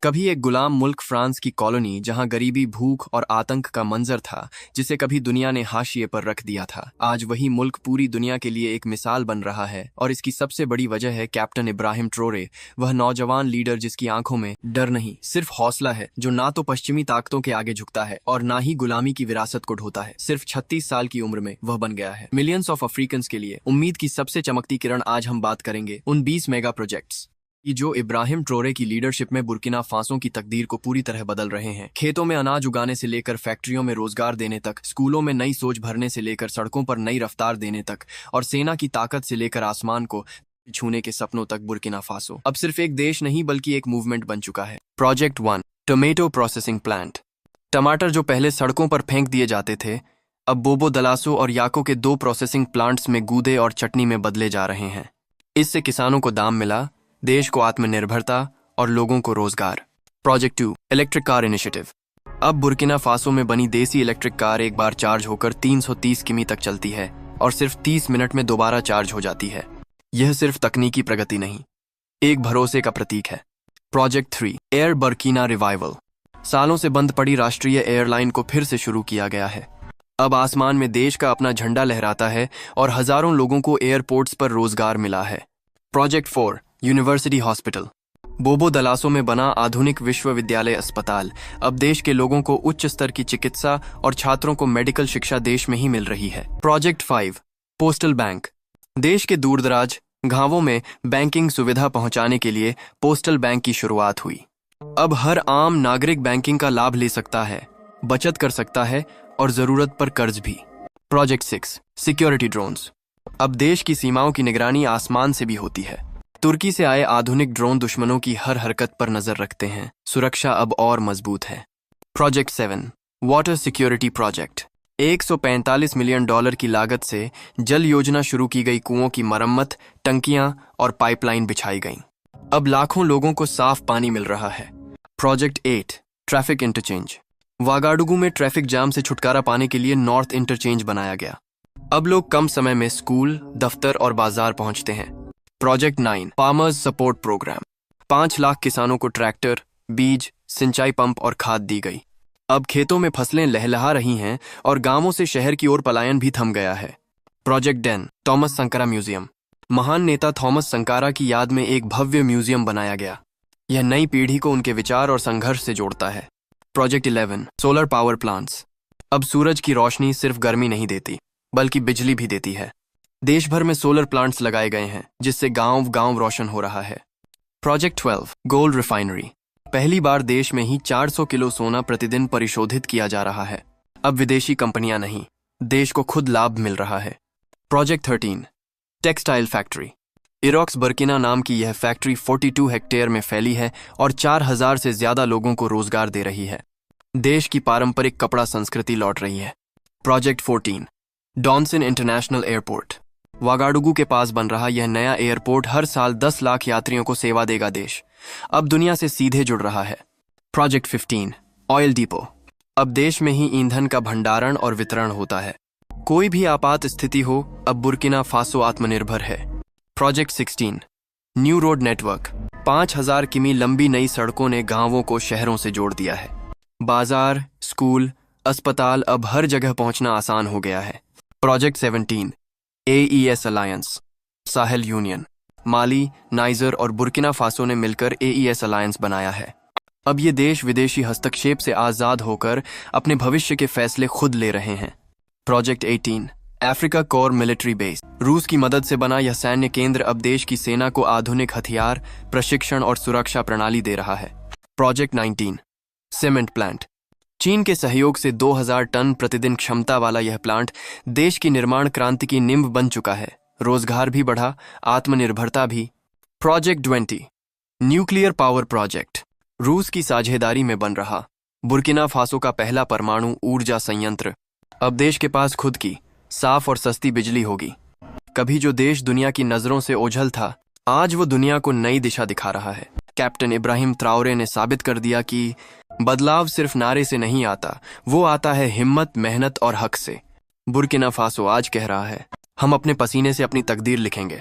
कभी एक गुलाम मुल्क फ्रांस की कॉलोनी जहां गरीबी, भूख और आतंक का मंजर था, जिसे कभी दुनिया ने हाशिए पर रख दिया था। आज वही मुल्क पूरी दुनिया के लिए एक मिसाल बन रहा है और इसकी सबसे बड़ी वजह है कैप्टन इब्राहिम ट्रोरे, वह नौजवान लीडर जिसकी आंखों में डर नहीं, सिर्फ हौसला है, जो ना तो पश्चिमी ताकतों के आगे झुकता है और ना ही गुलामी की विरासत को ढोता है। सिर्फ 36 साल की उम्र में वह बन गया है मिलियंस ऑफ अफ्रीकन्स के लिए उम्मीद की सबसे चमकती किरण। आज हम बात करेंगे उन 20 मेगा प्रोजेक्ट्स कि जो इब्राहिम ट्रोरे की लीडरशिप में बुर्किना फासो की तकदीर को पूरी तरह बदल रहे हैं। खेतों में अनाज उगाने से लेकर फैक्ट्रियों में रोजगार देने तक, स्कूलों में नई सोच भरने से लेकर सड़कों पर नई रफ्तार देने तक, और सेना की ताकत से लेकर आसमान को छूने के सपनों तक, बुर्किना फासो अब सिर्फ एक देश नहीं बल्कि एक मूवमेंट बन चुका है। Project 1, tomato processing plant. टमाटर जो पहले सड़कों पर फेंक दिए जाते थे, अब बोबो दलासो और याको के 2 प्रोसेसिंग प्लांट्स में गूदे और चटनी में बदले जा रहे हैं। इससे किसानों को दाम मिला, देश को आत्मनिर्भरता और लोगों को रोजगार। Project 2, electric car initiative. अब बुर्किना फासो में बनी देसी इलेक्ट्रिक कार एक बार चार्ज होकर 330 किमी तक चलती है और सिर्फ 30 मिनट में दोबारा चार्ज हो जाती है। यह सिर्फ तकनीकी प्रगति नहीं, एक भरोसे का प्रतीक है। Project 3, air Burkina revival. सालों से बंद पड़ी राष्ट्रीय एयरलाइन को फिर से शुरू किया गया है। अब आसमान में देश का अपना झंडा लहराता है और हजारों लोगों को एयरपोर्ट्स पर रोजगार मिला है। Project 4, university hospital. बोबो दलासो में बना आधुनिक विश्वविद्यालय अस्पताल। अब देश के लोगों को उच्च स्तर की चिकित्सा और छात्रों को मेडिकल शिक्षा देश में ही मिल रही है। Project 5, postal bank. देश के दूरदराज गांवों में बैंकिंग सुविधा पहुंचाने के लिए पोस्टल बैंक की शुरुआत हुई। अब हर आम नागरिक बैंकिंग का लाभ ले सकता है, बचत कर सकता है और जरूरत पर कर्ज भी। Project 6, security drones. अब देश की सीमाओं की निगरानी आसमान से भी होती है। तुर्की से आए आधुनिक ड्रोन दुश्मनों की हर हरकत पर नजर रखते हैं। सुरक्षा अब और मजबूत है। Project 7, water security project. $145 million की लागत से जल योजना शुरू की गई। कुओं की मरम्मत, टंकियां और पाइपलाइन बिछाई गईं। अब लाखों लोगों को साफ पानी मिल रहा है। Project 8, traffic interchange. वागाडुगु में ट्रैफिक जाम से छुटकारा पाने के लिए नॉर्थ इंटरचेंज बनाया गया। अब लोग कम समय में स्कूल, दफ्तर और बाजार पहुंचते हैं। Project 9, farmers support programme. 5 lakh किसानों को ट्रैक्टर, बीज, सिंचाई पंप और खाद दी गई। अब खेतों में फसलें लहलहा रही हैं और गांवों से शहर की ओर पलायन भी थम गया है। Project 10, Thomas Sankara museum. महान नेता थॉमस संकारा की याद में एक भव्य म्यूजियम बनाया गया। यह नई पीढ़ी को उनके विचार और संघर्ष से जोड़ता है। Project 11, solar power plants. अब सूरज की रोशनी सिर्फ गर्मी नहीं देती बल्कि बिजली भी देती है। देश भर में सोलर प्लांट्स लगाए गए हैं जिससे गांव गांव रोशन हो रहा है। Project 12, gold refinery. पहली बार देश में ही 400 किलो सोना प्रतिदिन परिशोधित किया जा रहा है। अब विदेशी कंपनियां नहीं, देश को खुद लाभ मिल रहा है। Project 13, textile factory. इरॉक्स बर्किना नाम की यह फैक्ट्री 42 हेक्टेयर में फैली है और 4000 से ज्यादा लोगों को रोजगार दे रही है। देश की पारंपरिक कपड़ा संस्कृति लौट रही है। Project 14, Donsin international airport. Ouagadougou के पास बन रहा यह नया एयरपोर्ट हर साल 10 लाख यात्रियों को सेवा देगा। देश अब दुनिया से सीधे जुड़ रहा है। Project 15, oil depot. अब देश में ही ईंधन का भंडारण और वितरण होता है। कोई भी आपात स्थिति हो, अब बुर्किना फासो आत्मनिर्भर है। Project 16, new road network. 5000 किमी लंबी नई सड़कों ने गांवों को शहरों से जोड़ दिया है। बाजार, स्कूल, अस्पताल, अब हर जगह पहुंचना आसान हो गया है। Project 17, AES alliance. Sahel union. Mali, Niger और बुर्किना फासो ने मिलकर AES अलायंस बनाया है। अब ये देश विदेशी हस्तक्षेप से आजाद होकर अपने भविष्य के फैसले खुद ले रहे हैं। Project 18, Africa core military base. रूस की मदद से बना यह सैन्य केंद्र अब देश की सेना को आधुनिक हथियार, प्रशिक्षण और सुरक्षा प्रणाली दे रहा है। Project 19, cement plant. चीन के सहयोग से 2000 टन प्रतिदिन क्षमता वाला यह प्लांट देश की निर्माण क्रांति की नींव बन चुका है। रोजगार भी बढ़ा, आत्मनिर्भरता भी। Project 20, nuclear power project. रूस की साझेदारी में बन रहा बुर्किना फासो का पहला परमाणु ऊर्जा संयंत्र। अब देश के पास खुद की साफ और सस्ती बिजली होगी। कभी जो देश दुनिया की नजरों से ओझल था, आज वो दुनिया को नई दिशा दिखा रहा है। कैप्टन इब्राहिम ट्राओरे ने साबित कर दिया कि बदलाव सिर्फ नारे से नहीं आता, वो आता है हिम्मत, मेहनत और हक से। बुर्किना फासो आज कह रहा है, हम अपने पसीने से अपनी तकदीर लिखेंगे।